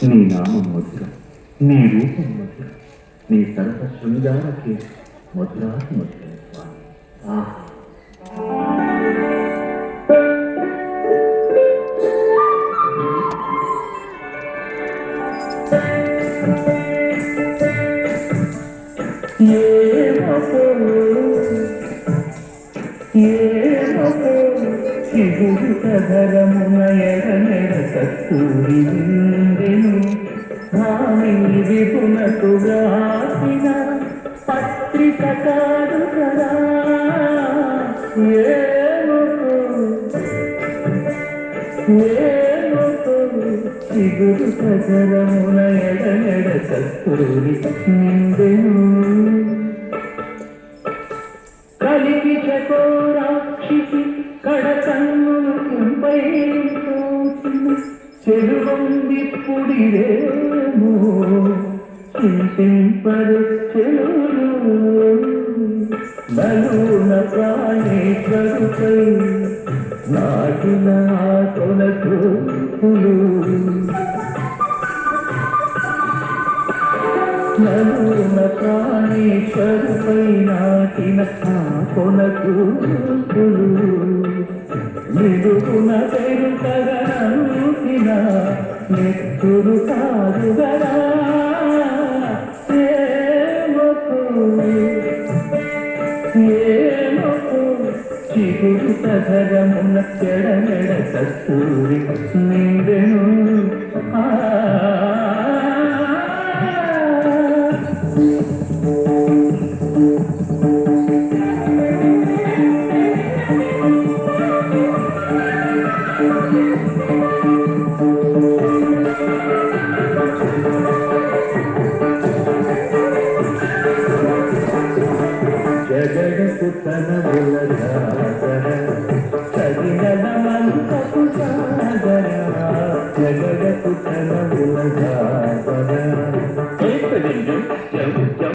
నీ నామం మధురం, నీ రూపం మధురం, నీ సరస శృంగారకే మధురాతి మధురం స్వామి. చిగురుతరమున ఎడమెడ కస్తూరి విందెను భామి విపునకు వ్రాసిన పత్రిక కాదు కదా. చిగురుతరమున ఎడమెడ కస్తూరి విందెను కలిగి చకోరాక్షికి కడకన్నులు కుంపై చెలువందిప్పుడిరేమో చింతింపరు చెలులు బలున ప్రాణేశ్వరుపై నాటిన కొనకు నలున ప్రాణేశ్వరుపై నాటిన కొనకు నిలుగున పెరుగగనంతిన నెత్తురు కాదుగరా. చిగురు సధరమున చెడమెడ కస్తూరి నిండెను. జగడకు తనముల సాగర చదినమంతకు సాగర జగడకు తనముల సాగర.